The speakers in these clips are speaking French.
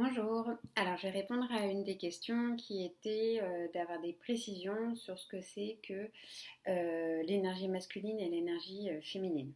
Bonjour. Alors, je vais répondre à une des questions qui était d'avoir des précisions sur ce que c'est que l'énergie masculine et l'énergie féminine.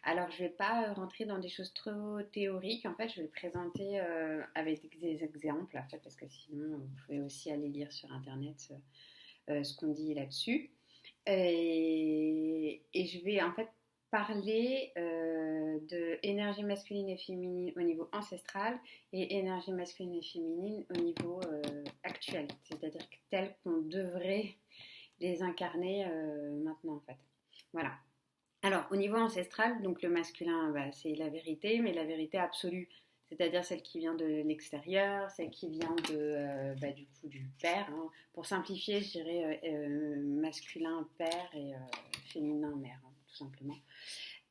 Alors, je ne vais pas rentrer dans des choses trop théoriques. En fait, je vais le présenter avec des exemples, en fait, parce que sinon, vous pouvez aussi aller lire sur Internet ce qu'on dit là-dessus. Et je vais en fait parler de énergie masculine et féminine au niveau ancestral et énergie masculine et féminine au niveau actuel, c'est-à-dire tel qu'on devrait les incarner maintenant en fait. Voilà. Alors, au niveau ancestral, donc le masculin, bah, c'est la vérité, mais la vérité absolue, c'est-à-dire celle qui vient de l'extérieur, celle qui vient bah, du coup du père, hein. Pour simplifier, je dirais masculin père et féminin mère, hein, tout simplement.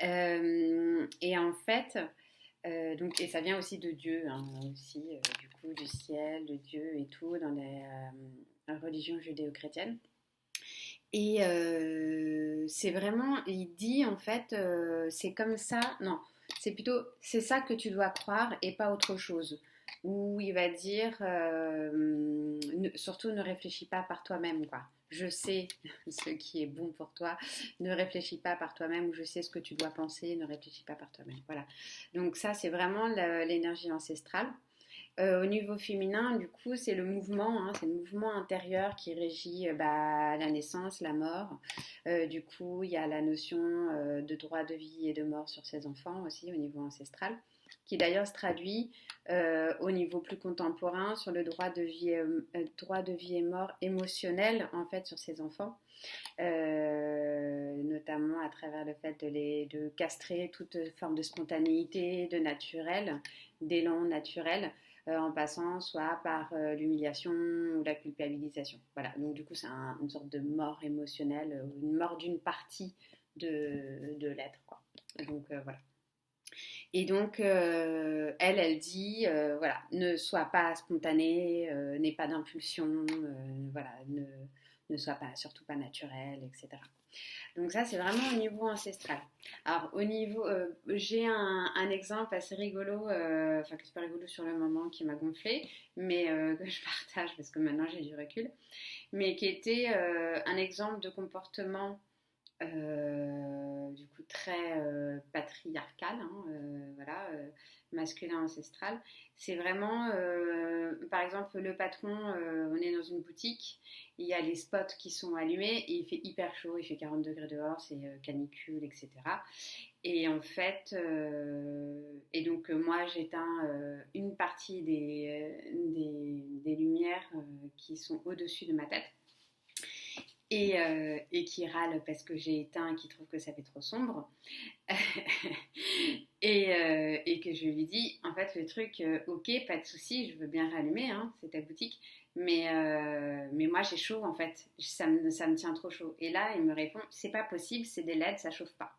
Et en fait, donc, et ça vient aussi de Dieu, hein, aussi, du coup, du ciel, de Dieu et tout, dans les religions judéo-chrétiennes. Et c'est vraiment, il dit en fait, c'est comme ça, non, c'est plutôt, c'est ça que tu dois croire et pas autre chose. Où il va dire, surtout ne réfléchis pas par toi-même, quoi. Je sais ce qui est bon pour toi, ne réfléchis pas par toi-même, ou je sais ce que tu dois penser, ne réfléchis pas par toi-même. Voilà. Donc ça, c'est vraiment l'énergie ancestrale. Au niveau féminin, du coup, c'est le mouvement, hein, c'est le mouvement intérieur qui régit bah, la naissance, la mort. Du coup, il y a la notion de droit de vie et de mort sur ses enfants aussi au niveau ancestral, qui d'ailleurs se traduit au niveau plus contemporain sur le droit de vie et mort émotionnel en fait sur ses enfants. Notamment à travers le fait de castrer toute forme de spontanéité, de naturel, d'élan naturel, en passant soit par l'humiliation ou la culpabilisation. Voilà, donc du coup c'est une sorte de mort émotionnelle, une mort d'une partie de l'être, quoi. Donc voilà. Et donc, elle dit, voilà, ne sois pas spontanée, n'aie pas d'impulsion, voilà, ne sois pas, surtout pas naturelle, etc. Donc ça, c'est vraiment au niveau ancestral. Alors, au niveau, j'ai un exemple assez rigolo, enfin, que c'est pas rigolo sur le moment, qui m'a gonflé, mais que je partage parce que maintenant j'ai du recul, mais qui était un exemple de comportement du coup très patriarcal, hein, voilà, masculin ancestral. C'est vraiment, par exemple, le patron, on est dans une boutique, il y a les spots qui sont allumés et il fait hyper chaud, il fait 40 degrés dehors, c'est canicule, etc. Et en fait, et donc moi j'éteins une partie des lumières qui sont au-dessus de ma tête et qui râle parce que j'ai éteint et qui trouve que ça fait trop sombre. Et que je lui dis, en fait, le truc, ok, pas de souci, je veux bien rallumer, hein, c'est ta boutique, mais moi j'ai chaud en fait, ça me tient trop chaud. Et là, il me répond, c'est pas possible, c'est des LED, ça chauffe pas.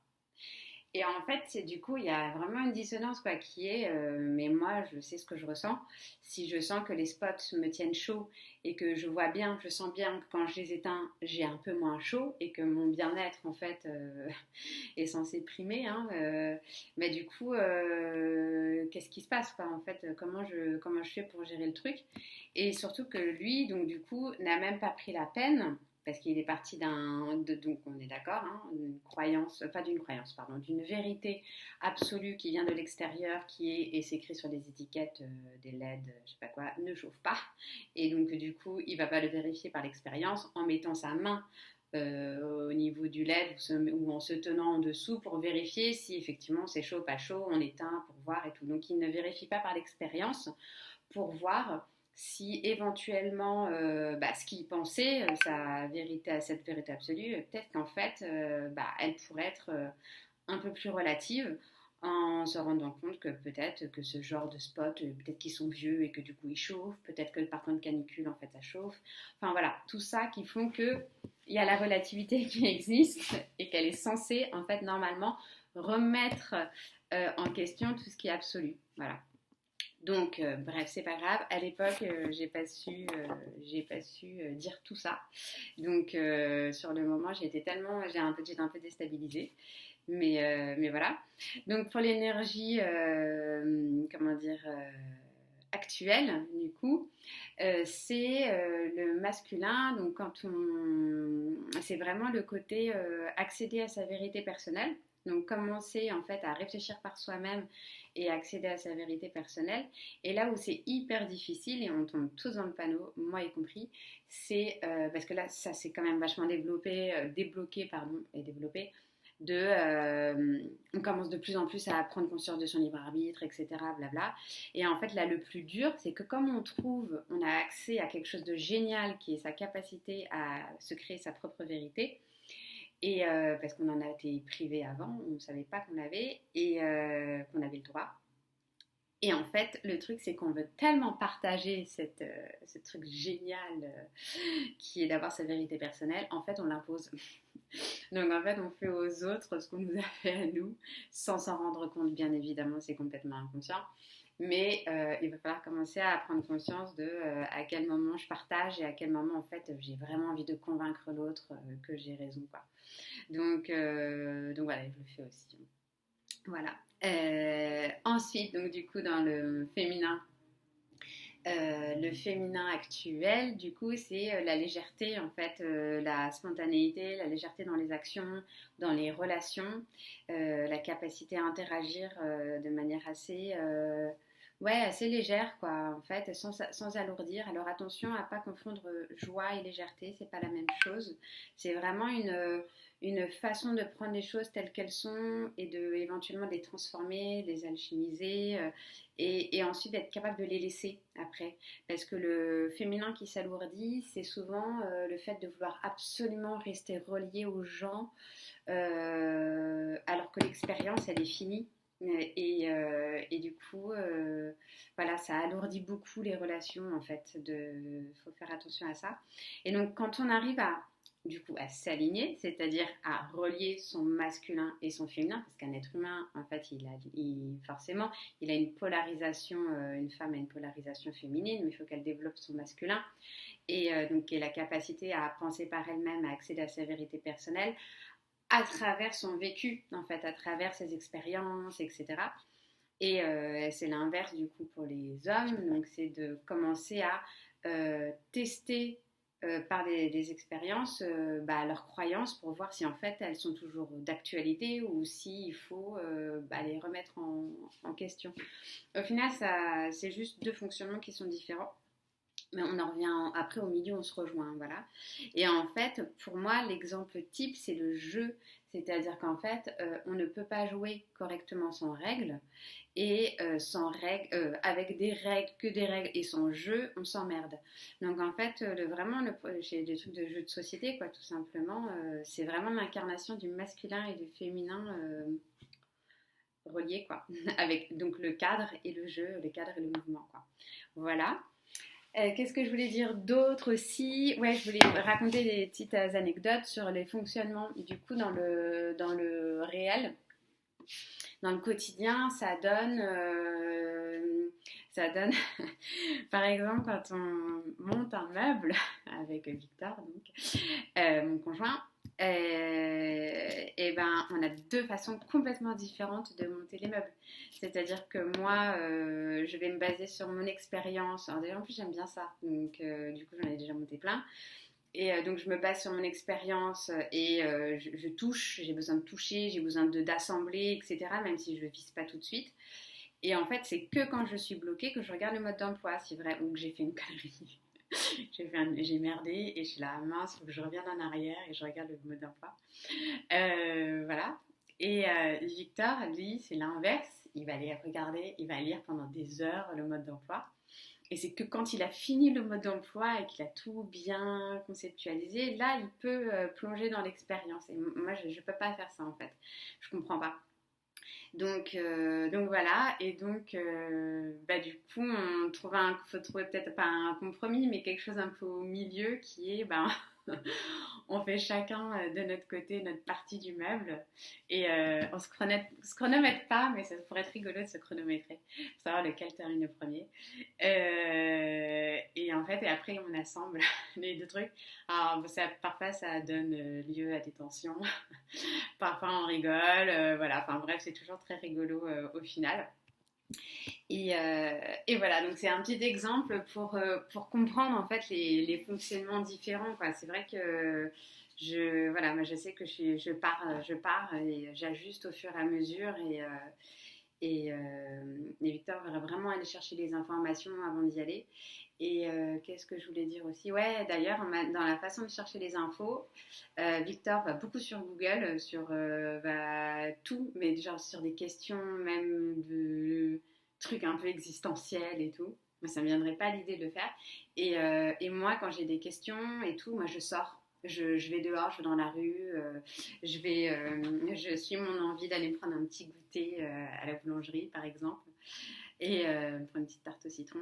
Et en fait, c'est du coup, il y a vraiment une dissonance quoi, qui est, mais moi, je sais ce que je ressens. Si je sens que les spots me tiennent chaud et que je vois bien, je sens bien que quand je les éteins, j'ai un peu moins chaud et que mon bien-être, en fait, est censé primer, hein, mais du coup, qu'est-ce qui se passe quoi, en fait, comment je fais pour gérer le truc? Et surtout que lui, donc du coup, n'a même pas pris la peine parce qu'il est parti donc on est d'accord, hein, d'une croyance, pas d'une croyance, pardon, d'une vérité absolue qui vient de l'extérieur, qui est, et c'est écrit sur les étiquettes des LED, je sais pas quoi, ne chauffe pas. Et donc du coup, il va pas le vérifier par l'expérience en mettant sa main au niveau du LED ou en se tenant en dessous pour vérifier si effectivement c'est chaud, pas chaud, on éteint pour voir et tout. Donc il ne vérifie pas par l'expérience pour voir si éventuellement bah, ce qu'il pensait, cette vérité absolue, peut-être qu'en fait, bah, elle pourrait être un peu plus relative en se rendant compte que peut-être que ce genre de spot, peut-être qu'ils sont vieux et que du coup ils chauffent, peut-être que par contre canicule en fait ça chauffe. Enfin voilà, tout ça qui font que il y a la relativité qui existe et qu'elle est censée en fait normalement remettre en question tout ce qui est absolu. Voilà. Donc, bref, c'est pas grave. À l'époque, j'ai pas su dire tout ça. Donc, sur le moment, j'étais un peu déstabilisée. Mais voilà. Donc, pour l'énergie, comment dire, actuel, du coup, c'est le masculin. Donc, c'est vraiment le côté accéder à sa vérité personnelle. Donc, commencer en fait à réfléchir par soi-même et accéder à sa vérité personnelle. Et là où c'est hyper difficile, et on tombe tous dans le panneau, moi y compris, c'est parce que là, ça c'est quand même vachement débloqué, pardon, et développé on commence de plus en plus à prendre conscience de son libre arbitre, etc. Blabla. Et en fait, là, le plus dur, c'est que comme on a accès à quelque chose de génial qui est sa capacité à se créer sa propre vérité, et parce qu'on en a été privé avant, on ne savait pas qu'on l'avait, et qu'on avait le droit. Et en fait, le truc, c'est qu'on veut tellement partager ce truc génial qui est d'avoir sa vérité personnelle. En fait, on l'impose. Donc, en fait, on fait aux autres ce qu'on nous a fait à nous, sans s'en rendre compte, bien évidemment, c'est complètement inconscient. Mais il va falloir commencer à prendre conscience de à quel moment je partage et à quel moment, en fait, j'ai vraiment envie de convaincre l'autre que j'ai raison, quoi. Donc voilà, je le fais aussi. Voilà. Ensuite, donc du coup, dans le féminin actuel, du coup, c'est la légèreté, en fait, la spontanéité, la légèreté dans les actions, dans les relations, la capacité à interagir de manière assez légère, quoi, en fait, sans alourdir. Alors attention à pas confondre joie et légèreté, c'est pas la même chose. C'est vraiment une façon de prendre les choses telles qu'elles sont et éventuellement de les transformer, de les alchimiser et ensuite d'être capable de les laisser après. Parce que le féminin qui s'alourdit, c'est souvent le fait de vouloir absolument rester relié aux gens alors que l'expérience, elle est finie. Et du coup, voilà, ça alourdit beaucoup les relations en fait. Faut faire attention à ça. Et donc, quand on arrive du coup, à s'aligner, c'est-à-dire à relier son masculin et son féminin, parce qu'un être humain, en fait, forcément, il a une polarisation, une femme a une polarisation féminine, mais il faut qu'elle développe son masculin, et donc qui ait la capacité à penser par elle-même, à accéder à sa vérité personnelle, à travers son vécu, en fait, à travers ses expériences, etc. Et c'est l'inverse, du coup, pour les hommes, donc c'est de commencer à tester par des expériences leurs croyances pour voir si en fait elles sont toujours d'actualité ou s'il faut les remettre en question. Au final, c'est juste deux fonctionnements qui sont différents. Mais on en revient après au milieu, on se rejoint, voilà. Et en fait, pour moi, l'exemple type, c'est le jeu. C'est-à-dire qu'en fait, on ne peut pas jouer correctement sans règles. Et avec que des règles et sans jeu, on s'emmerde. Donc en fait, j'ai des trucs de jeux de société, quoi, tout simplement. C'est vraiment l'incarnation du masculin et du féminin reliés, quoi. Avec donc le cadre et le jeu, le cadre et le mouvement, quoi. Voilà. Qu'est-ce que je voulais dire d'autre aussi? Ouais, je voulais raconter des petites anecdotes sur les fonctionnements du coup dans le réel. Dans le quotidien, ça donne par exemple, quand on monte un meuble avec Victor, donc, mon conjoint, et ben, on a deux façons complètement différentes de monter les meubles. C'est-à-dire que moi, je vais me baser sur mon expérience. Alors déjà, en plus, j'aime bien ça. Donc, du coup, j'en ai déjà monté plein. Et donc, je me base sur mon expérience et je touche. J'ai besoin de toucher, j'ai besoin d'assembler, etc. Même si je ne vise pas tout de suite. Et en fait, c'est que quand je suis bloquée que je regarde le mode d'emploi, c'est vrai, ou que j'ai fait une connerie. J'ai merdé et je suis là, mince, il faut que je revienne en arrière et je regarde le mode d'emploi. Voilà. Et Victor, lui, c'est l'inverse. Il va aller regarder, il va lire pendant des heures le mode d'emploi. Et c'est que quand il a fini le mode d'emploi et qu'il a tout bien conceptualisé, là, il peut plonger dans l'expérience. Et moi, je ne peux pas faire ça, en fait. Je ne comprends pas. Donc voilà, et donc du coup, faut trouver peut-être pas un compromis, mais quelque chose un peu au milieu qui est, on fait chacun de notre côté notre partie du meuble et on se chronomètre pas, mais ça pourrait être rigolo de se chronométrer pour savoir lequel termine le premier. Et en fait, et après on assemble les deux trucs. Alors parfois ça donne lieu à des tensions, parfois on rigole, voilà. Enfin bref, c'est toujours très rigolo au final. Et voilà, donc c'est un petit exemple pour comprendre en fait les fonctionnements différents, quoi. C'est vrai que voilà, moi je sais que je pars et j'ajuste au fur et à mesure et Victor va vraiment aller chercher les informations avant d'y aller. Et qu'est-ce que je voulais dire aussi? Ouais, d'ailleurs, dans la façon de chercher les infos, Victor va beaucoup sur Google, sur tout, mais genre sur des questions même de trucs un peu existentiels et tout. Moi, ça ne me viendrait pas l'idée de le faire. Et moi, quand j'ai des questions et tout, moi, je sors. Je vais dehors, je vais dans la rue, je suis mon envie d'aller me prendre un petit goûter à la boulangerie, par exemple, et prendre une petite tarte au citron.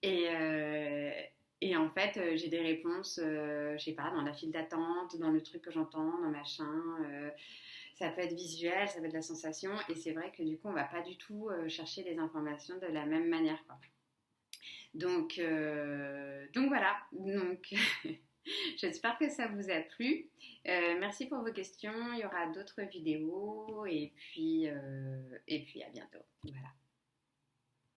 Et, euh, et en fait, j'ai des réponses, je sais pas, dans la file d'attente, dans le truc que j'entends, dans machin. Ça peut être visuel, ça peut être de la sensation. Et c'est vrai que du coup, on va pas du tout chercher les informations de la même manière, quoi. Donc voilà. Donc, j'espère que ça vous a plu. Merci pour vos questions. Il y aura d'autres vidéos. Et puis à bientôt. Voilà.